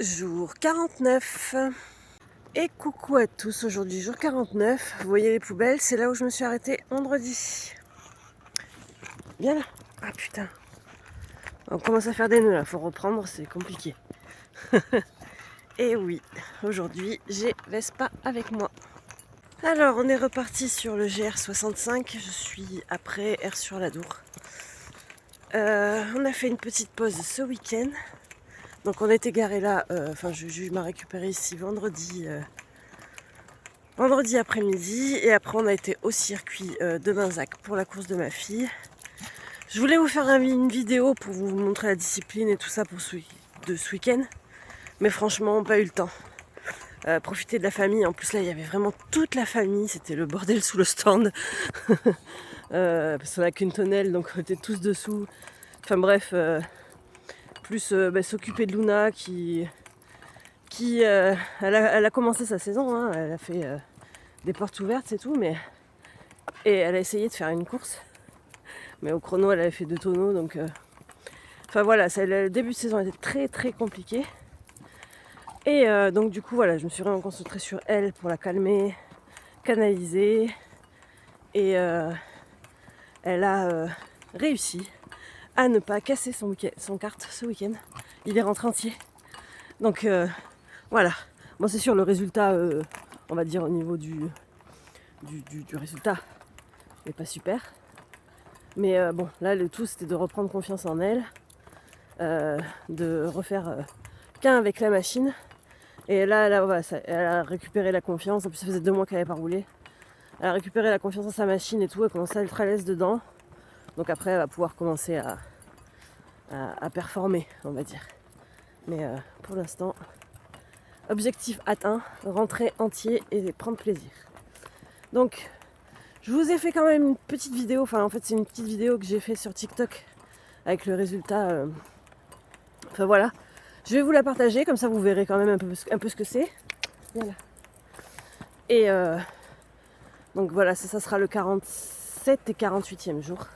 Jour 49. Et coucou à tous, aujourd'hui jour 49. Vous voyez les poubelles, c'est là où je me suis arrêtée vendredi. Bien là. Ah putain. On commence à faire des nœuds là, faut reprendre, c'est compliqué. Et oui, aujourd'hui j'ai Vespa avec moi. Alors on est reparti sur le GR65, je suis après Aire-sur-l'Adour. On a fait une petite pause ce week-end. Donc on était garé là, Juju m'a récupéré ici vendredi après-midi, et après on a été au circuit de Benzac pour la course de ma fille. Je voulais vous faire une vidéo pour vous montrer la discipline et tout ça pour ce week-end, mais franchement pas eu le temps. Profiter de la famille, en plus là il y avait vraiment toute la famille, c'était le bordel sous le stand. Parce qu'on n'a qu'une tonnelle donc on était tous dessous. Enfin bref, plus s'occuper de Luna qui elle a commencé sa saison, hein, elle a fait des portes ouvertes c'est tout, et elle a essayé de faire une course, mais au chrono elle avait fait 2 tonneaux, donc enfin voilà, le début de saison était très très compliqué, et donc du coup voilà, je me suis vraiment concentrée sur elle pour la calmer, canaliser, et elle a réussi à ne pas casser son kart ce week-end. Il est rentré entier, donc voilà. Bon, c'est sûr, le résultat, on va dire au niveau du résultat n'est pas super, mais bon, là le tout c'était de reprendre confiance en elle, de refaire qu'un avec la machine, et là elle a récupéré la confiance. En plus ça faisait 2 mois qu'elle n'avait pas roulé, elle a récupéré la confiance en sa machine et tout, elle commence à être à l'aise dedans, donc après elle va pouvoir commencer à performer, on va dire. Mais pour l'instant, objectif atteint, rentrer entier et prendre plaisir. Donc je vous ai fait quand même une petite vidéo, enfin en fait c'est une petite vidéo que j'ai fait sur TikTok avec le résultat. Enfin voilà, je vais vous la partager, comme ça vous verrez quand même un peu ce que c'est. Voilà. Et donc voilà, ça sera le 47 et 48e jour.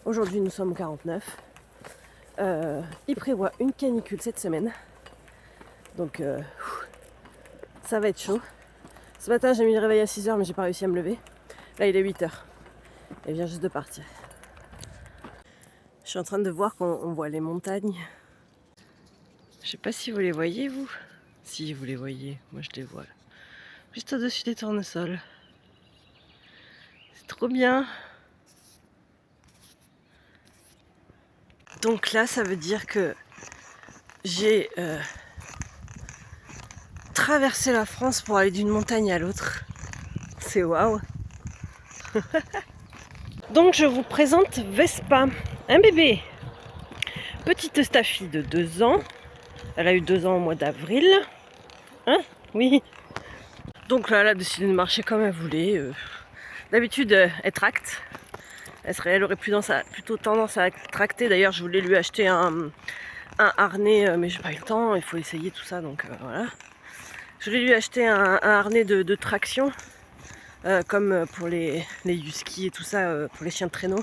Aujourd'hui nous sommes au 49. Il prévoit une canicule cette semaine. Donc ça va être chaud. Ce matin j'ai mis le réveil à 6h mais j'ai pas réussi à me lever. Là il est 8h. Elle vient juste de partir. Je suis en train de voir qu'on voit les montagnes. Je sais pas si vous les voyez vous. Si vous les voyez, moi je les vois. Juste au-dessus des tournesols. C'est trop bien. Donc là ça veut dire que j'ai traversé la France pour aller d'une montagne à l'autre. C'est waouh. Donc je vous présente Vespa, un bébé. Petite staffie de 2 ans. Elle a eu 2 ans au mois d'avril. Hein? Oui. Donc là, elle a décidé de marcher comme elle voulait. D'habitude, elle tracte. Elle aurait plutôt tendance à tracter. D'ailleurs, je voulais lui acheter un harnais, mais j'ai pas eu le temps. Il faut essayer tout ça, donc voilà. Je voulais lui acheter un harnais de traction, comme pour les huskies et tout ça, pour les chiens de traîneau.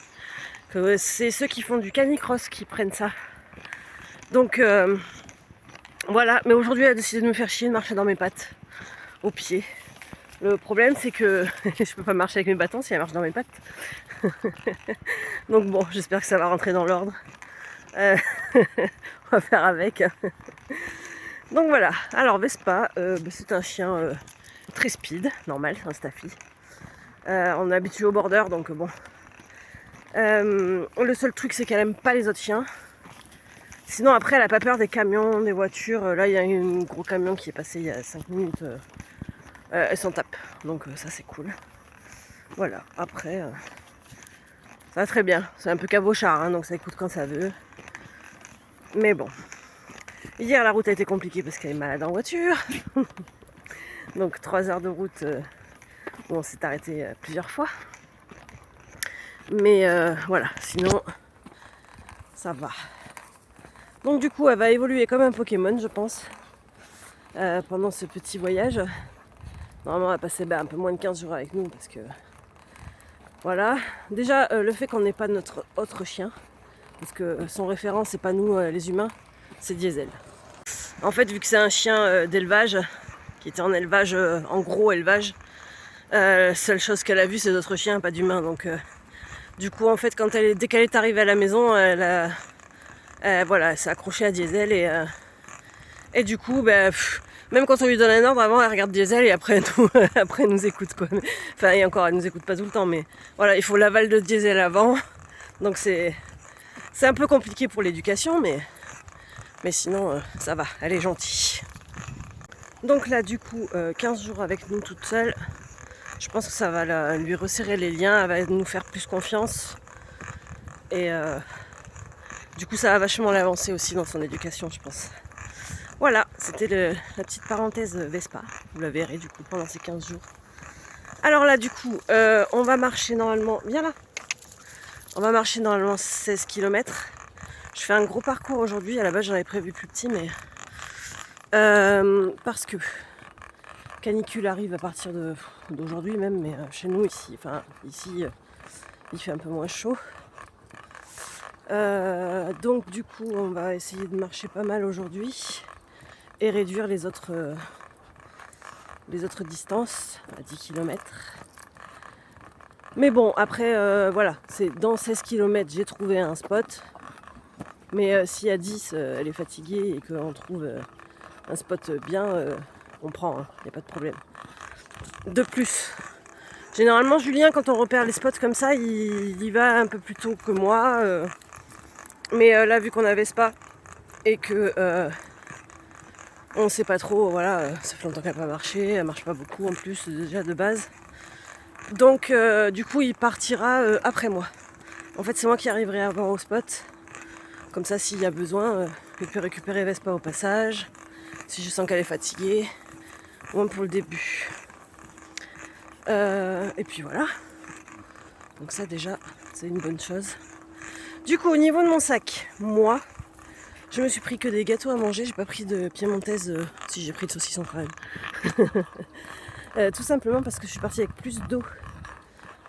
C'est ceux qui font du canicross qui prennent ça. Donc voilà, mais aujourd'hui elle a décidé de me faire chier, de marcher dans mes pattes, au pied. Le problème c'est que je peux pas marcher avec mes bâtons si elle marche dans mes pattes. Donc bon, j'espère que ça va rentrer dans l'ordre. On va faire avec. Donc voilà, alors Vespa, c'est un chien très speed, normal, c'est un staffy. On est habitué au border, donc bon. Le seul truc, c'est qu'elle aime pas les autres chiens. Sinon, après, elle a pas peur des camions, des voitures. Là, il y a un gros camion qui est passé il y a 5 minutes. Elle s'en tape. Donc, ça, c'est cool. Voilà. Après, ça va très bien. C'est un peu cabochard, hein, donc ça écoute quand ça veut. Mais bon. Hier, la route a été compliquée parce qu'elle est malade en voiture. Donc, 3 heures de route où on s'est arrêté plusieurs fois. Mais voilà, sinon, ça va. Donc du coup, elle va évoluer comme un Pokémon, je pense, pendant ce petit voyage. Normalement, elle va passer un peu moins de 15 jours avec nous parce que... Voilà. Déjà, le fait qu'on n'ait pas notre autre chien, parce que son référent, c'est pas nous les humains, c'est Diesel. En fait, vu que c'est un chien d'élevage, qui était en élevage, en gros élevage, seule chose qu'elle a vue, c'est d'autres chiens, pas d'humains. Donc, du coup, en fait, dès qu'elle est arrivée à la maison, voilà, elle s'est accrochée à Diesel et du coup, même quand on lui donne un ordre, avant elle regarde Diesel et après elle nous écoute quoi. Enfin, et encore, elle nous écoute pas tout le temps, mais voilà, il faut l'aval de Diesel avant. Donc c'est un peu compliqué pour l'éducation, mais sinon ça va, elle est gentille. Donc là, du coup, 15 jours avec nous toute seule. Je pense que ça va lui resserrer les liens, elle va nous faire plus confiance. Et du coup, ça va vachement l'avancer aussi dans son éducation, je pense. Voilà, c'était la petite parenthèse Vespa. Vous la verrez du coup pendant ces 15 jours. Alors là, du coup, on va marcher normalement... Viens là. On va marcher normalement 16 km. Je fais un gros parcours aujourd'hui. À la base, j'en avais prévu plus petit, mais... parce que... Canicule arrive à partir d'aujourd'hui même, mais chez nous ici, il fait un peu moins chaud. Donc du coup, on va essayer de marcher pas mal aujourd'hui et réduire les autres distances à 10 km. Mais bon, après, voilà, c'est dans 16 km, j'ai trouvé un spot. Mais si à 10, elle est fatiguée et qu'on trouve un spot bien, on prend, il n'y a pas de problème. De plus, généralement, Julien, quand on repère les spots comme ça, il y va un peu plus tôt que moi. Mais là, vu qu'on avait Vespa et que on sait pas trop, voilà, ça fait longtemps qu'elle n'a pas marché, elle marche pas beaucoup en plus déjà de base. Donc du coup, il partira après moi. En fait, c'est moi qui arriverai avant au spot. Comme ça, s'il y a besoin, je peux récupérer Vespa au passage. Si je sens qu'elle est fatiguée, au moins pour le début. Et puis voilà. Donc ça déjà, c'est une bonne chose. Du coup, au niveau de mon sac, moi, je me suis pris que des gâteaux à manger. J'ai pas pris de piémontaise. Si, j'ai pris de saucisson quand même. Tout simplement parce que je suis partie avec plus d'eau.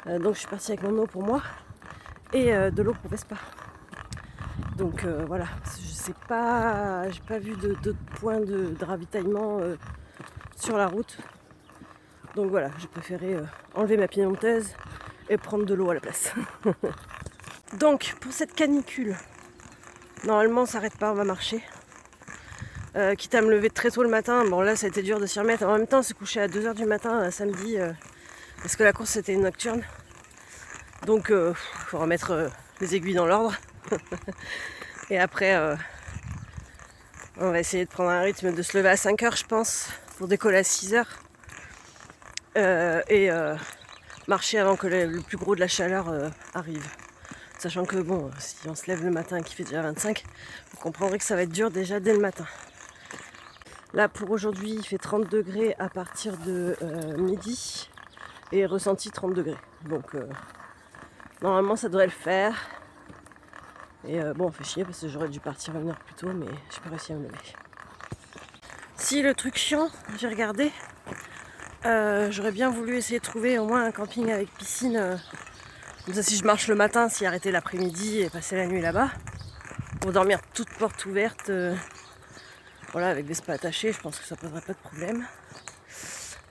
Donc je suis partie avec mon eau pour moi et de l'eau pour Vespa. Donc voilà, je sais pas, j'ai pas vu d'autres points de ravitaillement sur la route. Donc voilà, j'ai préféré enlever ma piémontaise et prendre de l'eau à la place. Donc pour cette canicule, normalement on s'arrête pas, on va marcher. Quitte à me lever très tôt le matin, bon là ça a été dur de s'y remettre. En même temps, se coucher à 2h du matin samedi, parce que la course c'était nocturne. Donc faut remettre les aiguilles dans l'ordre. Et après, on va essayer de prendre un rythme de se lever à 5h, je pense, pour décoller à 6h. Et marcher avant que le plus gros de la chaleur arrive. Sachant que bon, si on se lève le matin et qu'il fait déjà 25, vous comprendrez que ça va être dur déjà dès le matin. Là pour aujourd'hui, il fait 30 degrés à partir de midi et ressenti 30 degrés. Donc normalement ça devrait le faire. Et bon, on fait chier parce que j'aurais dû partir une heure plus tôt, mais j'ai pas réussi à me lever. Si le truc chiant, j'ai regardé, j'aurais bien voulu essayer de trouver au moins un camping avec piscine. Comme ça, si je marche le matin, s'y arrêter l'après-midi et passer la nuit là-bas, pour dormir toute porte ouverte, voilà, avec des spas attachés, je pense que ça poserait pas de problème.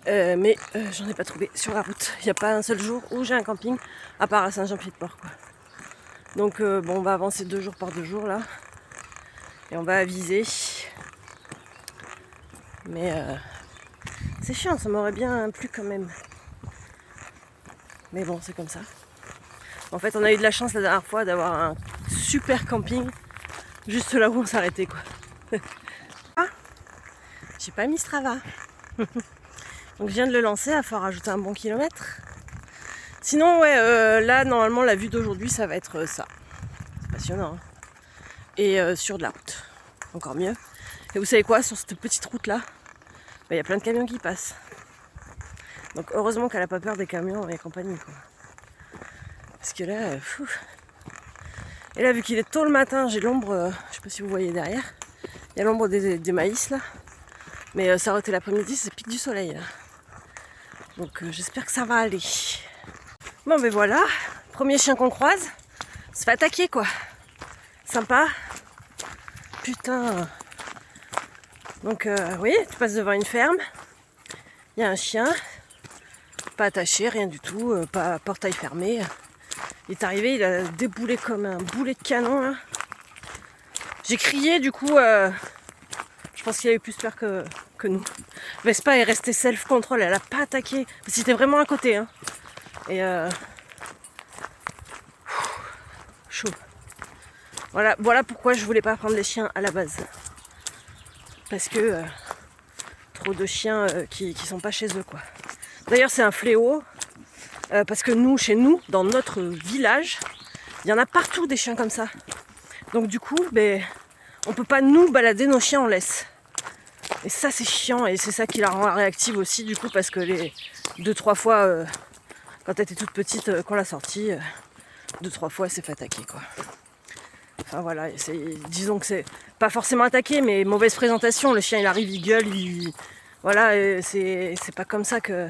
Mais j'en ai pas trouvé sur la route. Il n'y a pas un seul jour où j'ai un camping, à part à Saint-Jean-Pied-de-Port, quoi. Donc bon, on va avancer 2 jours par 2 jours là. Et on va aviser. Mais c'est chiant, ça m'aurait bien plu quand même. Mais bon, c'est comme ça. En fait, on a eu de la chance la dernière fois d'avoir un super camping juste là où on s'arrêtait quoi. Ah, j'ai pas mis Strava. Donc je viens de le lancer, à falloir rajouter un bon kilomètre. Sinon ouais, là normalement la vue d'aujourd'hui ça va être ça. C'est passionnant. Hein. Et sur de la route. Encore mieux. Et vous savez quoi, sur cette petite route là, il y a plein de camions qui passent. Donc heureusement qu'elle a pas peur des camions et compagnie quoi. Parce que là, fou. Et là vu qu'il est tôt le matin, j'ai l'ombre, je sais pas si vous voyez derrière, il y a l'ombre des maïs là. Mais ça aurait été l'après-midi, c'est pique du soleil là. Donc j'espère que ça va aller. Bon ben voilà, premier chien qu'on croise, se fait attaquer quoi. Sympa. Putain. Donc oui, tu passes devant une ferme, il y a un chien, pas attaché, rien du tout, pas portail fermé. Il est arrivé, il a déboulé comme un boulet de canon là. J'ai crié du coup, je pense qu'il a eu plus peur que nous. Vespa est restée self-control, elle a pas attaqué, parce qu'il était vraiment à côté. Hein. Et chaud. Voilà pourquoi je voulais pas prendre les chiens à la base. Parce que trop de chiens qui sont pas chez eux quoi. D'ailleurs c'est un fléau, parce que nous, chez nous, dans notre village, il y en a partout des chiens comme ça. Donc du coup, ben, on peut pas nous balader nos chiens en laisse. Et ça c'est chiant et c'est ça qui la rend réactive aussi du coup parce que les 2-3 fois quand elle était toute petite qu'on l'a sortie, 2-3 fois elle s'est fait attaquer quoi. Enfin voilà, disons que c'est pas forcément attaqué mais mauvaise présentation, le chien il arrive, il gueule, voilà, c'est pas comme ça que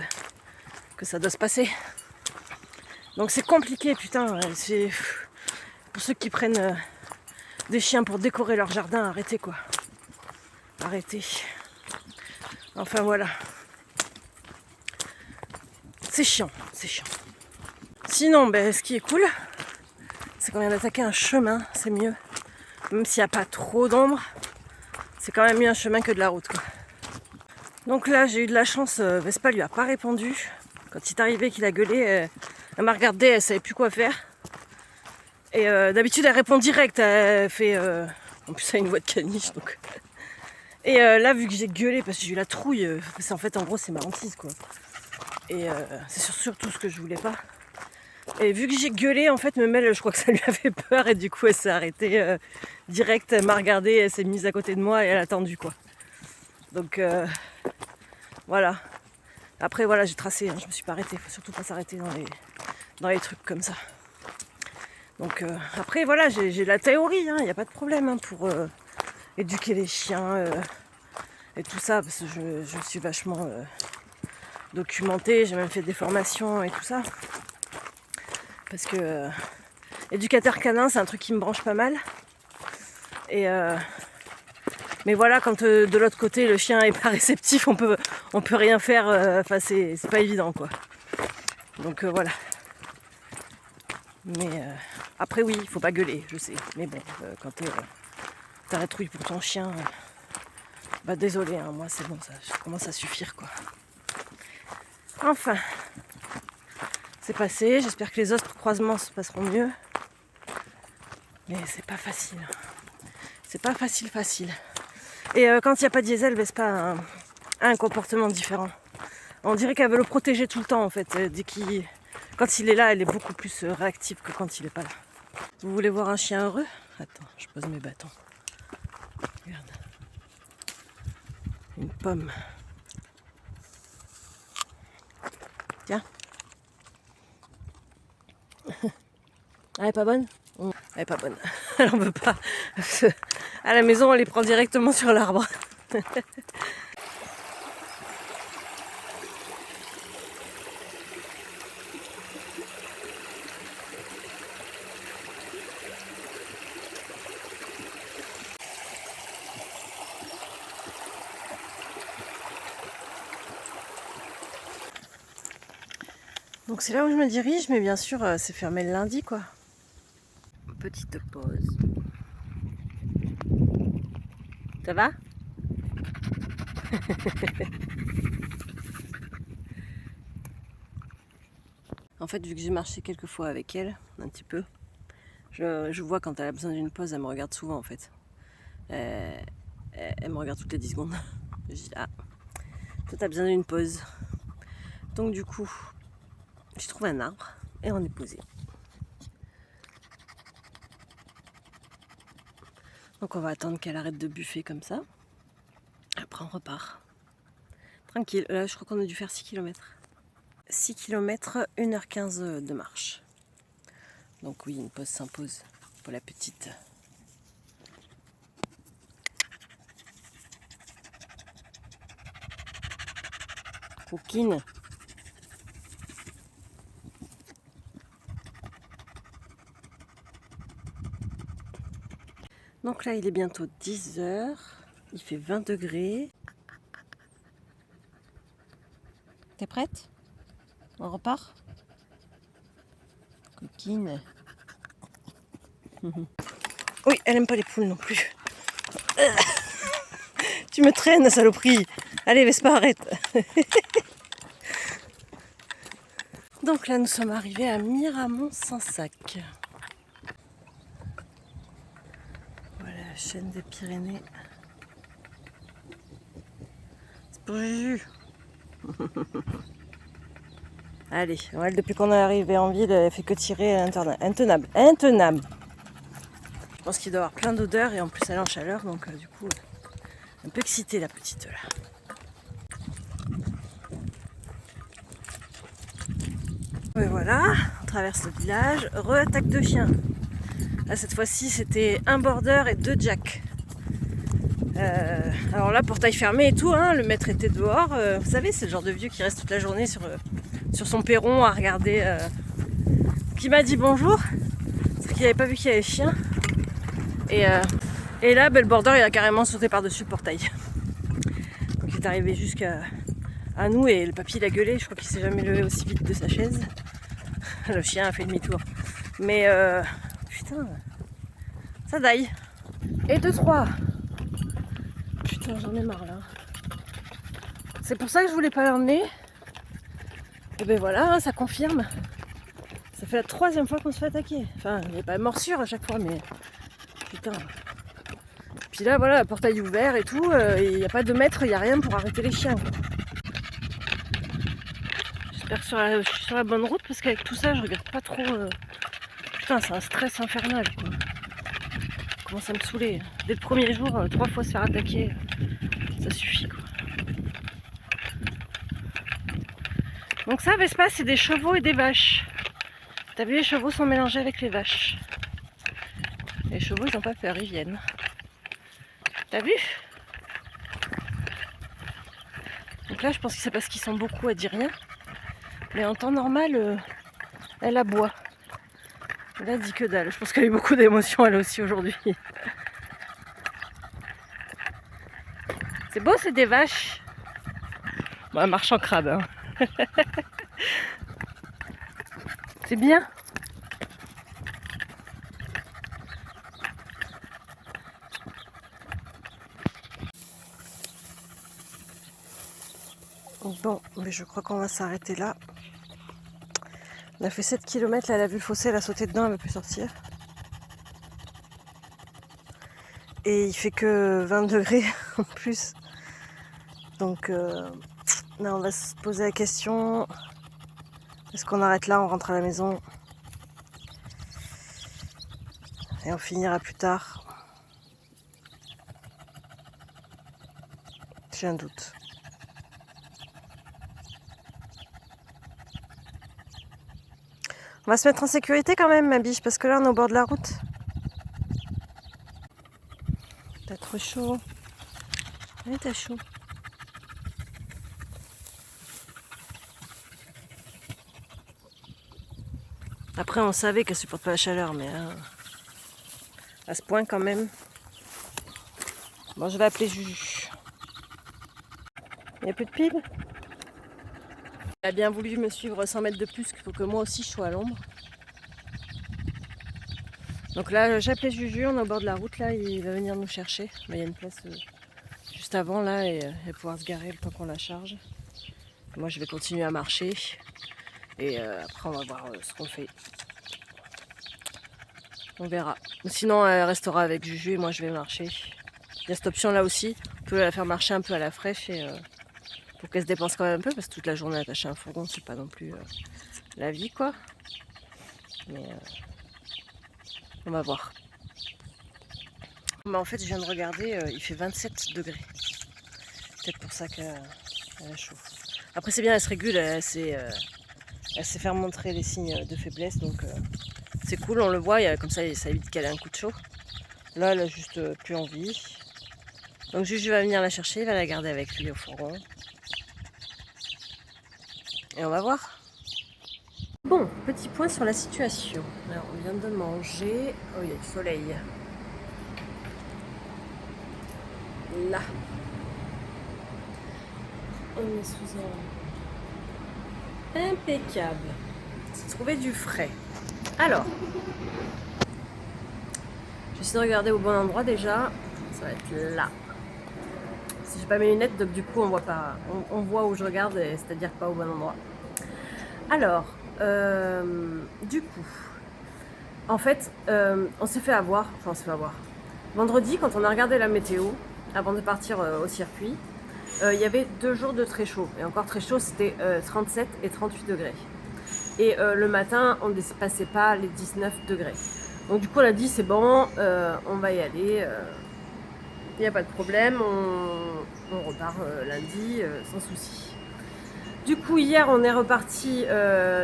ça doit se passer. Donc c'est compliqué putain, c'est pour ceux qui prennent des chiens pour décorer leur jardin, arrêtez quoi. Arrêtez. Enfin voilà. C'est chiant, c'est chiant. Sinon, ben, ce qui est cool, c'est qu'on vient d'attaquer un chemin, c'est mieux. Même s'il n'y a pas trop d'ombre, c'est quand même mieux un chemin que de la route quoi. Donc là j'ai eu de la chance, Vespa lui a pas répondu. Quand il est arrivé qu'il a gueulé, elle m'a regardé, elle savait plus quoi faire. Et d'habitude elle répond direct, elle fait... En plus elle a une voix de caniche donc... Et là vu que j'ai gueulé parce que j'ai eu la trouille, c'est en fait en gros c'est ma hantise quoi. Et c'est surtout ce que je voulais pas. Et vu que j'ai gueulé en fait Memel je crois que ça lui a fait peur et du coup elle s'est arrêtée direct, elle m'a regardé, elle s'est mise à côté de moi et elle a attendu quoi. Donc voilà. Après voilà j'ai tracé, hein, je me suis pas arrêtée, faut surtout pas s'arrêter dans les trucs comme ça. Donc après voilà j'ai la théorie, il n'y a pas de problème hein, pour éduquer les chiens et tout ça parce que je suis vachement documentée, j'ai même fait des formations et tout ça. Parce que éducateur canin c'est un truc qui me branche pas mal. Et mais voilà quand de l'autre côté le chien est pas réceptif on peut rien faire, enfin c'est pas évident quoi. Donc voilà. Mais après oui, il faut pas gueuler, je sais. Mais bon, quand t'as la trouille pour ton chien, bah désolé, hein, moi c'est bon, ça commence à suffire quoi. Enfin, c'est passé, j'espère que les autres croisements se passeront mieux. Mais c'est pas facile. C'est pas facile. Et quand il n'y a pas de diesel, Vespa a un comportement différent. On dirait qu'elle veut le protéger tout le temps en fait. Quand il est là, elle est beaucoup plus réactive que quand il est pas là. Vous voulez voir un chien heureux? Attends, je pose mes bâtons. Regarde. Une pomme. Tiens. Elle est pas bonne? Elle est pas bonne. Elle en veut pas. À la maison, on les prend directement sur l'arbre. Donc c'est là où je me dirige, mais bien sûr c'est fermé le lundi quoi. Petite pause. Ça va? En fait, vu que j'ai marché quelques fois avec elle, un petit peu, je vois quand elle a besoin d'une pause, elle me regarde souvent en fait. Elle me regarde toutes les 10 secondes. Je dis, ah, toi t'as besoin d'une pause. Donc du coup, j'ai trouvé un arbre et on est posé. Donc on va attendre qu'elle arrête de buffer comme ça. Après on repart. Tranquille, là je crois qu'on a dû faire 6 km. 6 km, 1h15 de marche. Donc oui, une pause s'impose pour la petite. Coquine. Donc là, il est bientôt 10h. Il fait 20 degrés. T'es prête? On repart? Coquine. Oui, elle aime pas les poules non plus. Tu me traînes, saloperie. Allez, Vespa, arrête. Donc là, nous sommes arrivés à Miramont-Saint-Sac. Voilà la chaîne des Pyrénées. C'est pour Juju. Allez, elle, depuis qu'on est arrivé en ville, elle fait que tirer intenable. Intenable. Je pense qu'il doit y avoir plein d'odeurs et en plus elle est en chaleur, donc du coup, un peu excitée la petite là. Et voilà, on traverse le village, re-attaque de chiens. Là cette fois-ci c'était un border et 2 jacks. Alors là portail fermé et tout, hein, le maître était dehors. Vous savez, c'est le genre de vieux qui reste toute la journée sur son perron à regarder. Qui m'a dit bonjour, parce qu'il n'avait pas vu qu'il y avait chien. Et là, le border il a carrément sauté par-dessus le portail. Donc il est arrivé jusqu'à nous et le papy il a gueulé, je crois qu'il s'est jamais levé aussi vite de sa chaise. Le chien a fait demi-tour. Mais putain, ça daille. Et 2-3. Putain, j'en ai marre là. C'est pour ça que je voulais pas l'emmener. Et ben voilà, ça confirme. Ça fait la 3e fois qu'on se fait attaquer. Enfin, il n'y a pas de morsure à chaque fois, mais putain. Puis là, voilà, le portail ouvert et tout, il n'y a pas de maître, il n'y a rien pour arrêter les chiens. J'espère que je suis sur la bonne route parce qu'avec tout ça, je regarde pas trop. Putain, c'est un stress infernal quoi. Comment ça me saouler. Dès le premier jour, 3 fois se faire attaquer, ça suffit quoi. Donc ça, Vespa, c'est des chevaux et des vaches. T'as vu, les chevaux sont mélangés avec les vaches. Les chevaux, ils n'ont pas peur, ils viennent. T'as vu? Donc là, je pense que c'est parce qu'ils sont beaucoup, elle dit rien. Mais en temps normal, elle aboie. Elle a dit que dalle. Je pense qu'elle a eu beaucoup d'émotions, elle aussi, aujourd'hui. C'est beau, c'est des vaches. Bon, elle marche en crabe. Hein. C'est bien. Bon, mais je crois qu'on va s'arrêter là. On a fait 7 km, là, elle a vu le fossé, elle a sauté dedans, elle ne veut plus sortir. Et il fait que 20 degrés en plus. Donc là, on va se poser la question, est-ce qu'on arrête là, on rentre à la maison et on finira plus tard? J'ai un doute. On va se mettre en sécurité quand même, ma biche, parce que là, on est au bord de la route. T'as trop chaud. Oui, t'as chaud. Après, on savait qu'elle supporte pas la chaleur, mais à ce point quand même. Bon, je vais appeler Juju. Il n'y a plus de pile. Elle a bien voulu me suivre 100 mètres de plus pour que moi aussi je sois à l'ombre. Donc là, j'ai appelé Juju, on est au bord de la route, là, il va venir nous chercher. Il y a une place juste avant là et elle va pouvoir se garer le temps qu'on la charge. Moi, je vais continuer à marcher. Et après, on va voir ce qu'on fait. On verra. Sinon, elle restera avec Juju et moi, je vais marcher. Il y a cette option-là aussi. On peut la faire marcher un peu à la fraîche et pour qu'elle se dépense quand même un peu, parce que toute la journée attachée à un fourgon, c'est pas non plus la vie, quoi. Mais on va voir. Mais en fait, je viens de regarder, il fait 27 degrés. Peut-être pour ça qu'elle a chaud. Après, c'est bien, elle se régule, elle sait faire montrer les signes de faiblesse, donc c'est cool, on le voit, comme ça évite qu'elle ait un coup de chaud. Là, elle a juste plus envie. Donc Juju va venir la chercher, il va la garder avec lui au fourgon. Et on va voir. Bon, petit point sur la situation. Alors, on vient de manger. Oh, il y a du soleil. Là. On est sous un... Impeccable. J'ai trouvé du frais. Alors, j'essaie de regarder au bon endroit déjà. Ça va être là. Si j'ai pas mes lunettes, donc du coup on voit pas. On voit où je regarde, c'est-à-dire pas au bon endroit. Alors, du coup, en fait, on s'est fait avoir. Enfin, on s'est fait avoir. Vendredi, quand on a regardé la météo, avant de partir au circuit, il y avait 2 jours de très chaud. Et encore très chaud, c'était 37 et 38 degrés. Et le matin, on ne dépassait pas les 19 degrés. Donc du coup, on a dit, c'est bon, on va y aller. Il n'y a pas de problème, on repart lundi sans souci. Du coup, hier, on est reparti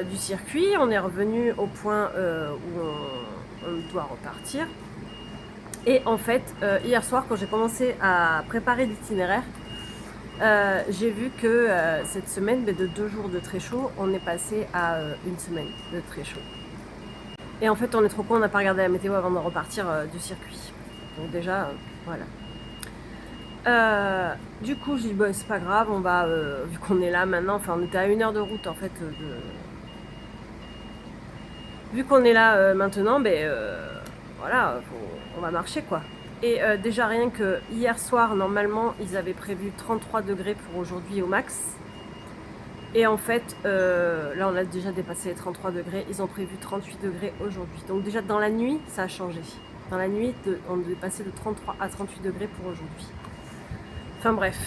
du circuit, on est revenu au point où on doit repartir. Et en fait, hier soir, quand j'ai commencé à préparer l'itinéraire, j'ai vu que cette semaine, de 2 jours de très chaud, on est passé à 1 semaine de très chaud. Et en fait, on est trop con, on n'a pas regardé la météo avant de repartir du circuit. Donc déjà, voilà. Du coup, je dis, bah, c'est pas grave, on va, vu qu'on est là maintenant, enfin, on était à 1 heure de route en fait. Vu qu'on est là maintenant, voilà, on va marcher quoi. Et déjà, rien que hier soir, normalement, ils avaient prévu 33 degrés pour aujourd'hui au max. Et en fait, là, on a déjà dépassé les 33 degrés. Ils ont prévu 38 degrés aujourd'hui. Donc déjà, dans la nuit, ça a changé. Dans la nuit, on est passé de 33 à 38 degrés pour aujourd'hui. Enfin bref,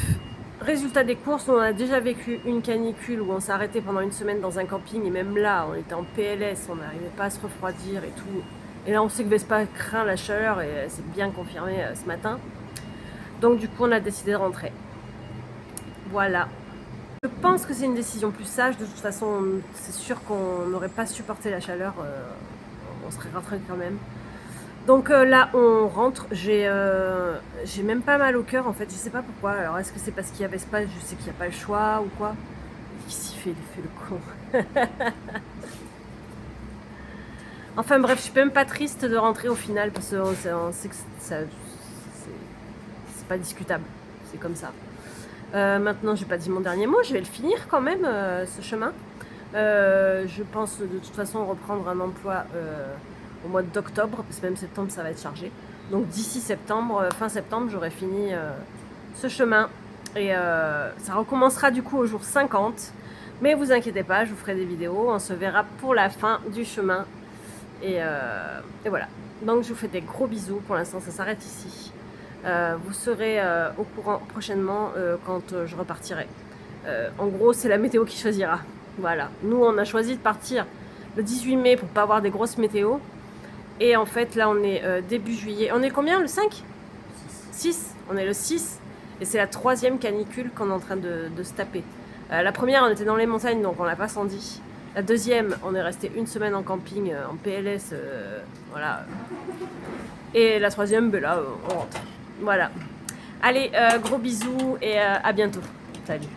résultat des courses, on a déjà vécu une canicule où on s'est arrêté pendant 1 semaine dans un camping et même là, on était en PLS, on n'arrivait pas à se refroidir et tout. Et là, on sait que Vespa craint la chaleur et c'est bien confirmé ce matin. Donc du coup, on a décidé de rentrer. Voilà. Je pense que c'est une décision plus sage. De toute façon, c'est sûr qu'on n'aurait pas supporté la chaleur. On serait rentré quand même. Donc là, on rentre. J'ai même pas mal au cœur en fait. Je sais pas pourquoi. Alors, est-ce que c'est parce qu'il y avait pas, je sais qu'il n'y a pas le choix ou quoi. Qui s'y fait, il fait le con. Enfin bref, je suis même pas triste de rentrer au final parce qu'on sait que c'est pas discutable. C'est comme ça. Maintenant, j'ai pas dit mon dernier mot. Je vais le finir quand même ce chemin. Je pense de toute façon reprendre un emploi au mois d'octobre, parce que même septembre ça va être chargé. Donc d'ici septembre, fin septembre, j'aurai fini ce chemin. Et ça recommencera du coup au jour 50. Mais vous inquiétez pas, je vous ferai des vidéos. On se verra pour la fin du chemin. Et voilà. Donc je vous fais des gros bisous. Pour l'instant, ça s'arrête ici. Vous serez au courant prochainement quand je repartirai. En gros, c'est la météo qui choisira. Voilà. Nous, on a choisi de partir le 18 mai pour pas avoir des grosses météos. Et en fait, là, on est début juillet. On est combien, le 5 ? 6. On est le 6. Et c'est la 3e canicule qu'on est en train de se taper. La première, on était dans les montagnes, donc on l'a pas senti. La 2e, on est resté 1 semaine en camping, en PLS. Voilà. Et la 3e, là, on rentre. Voilà. Allez, gros bisous et à bientôt. Salut.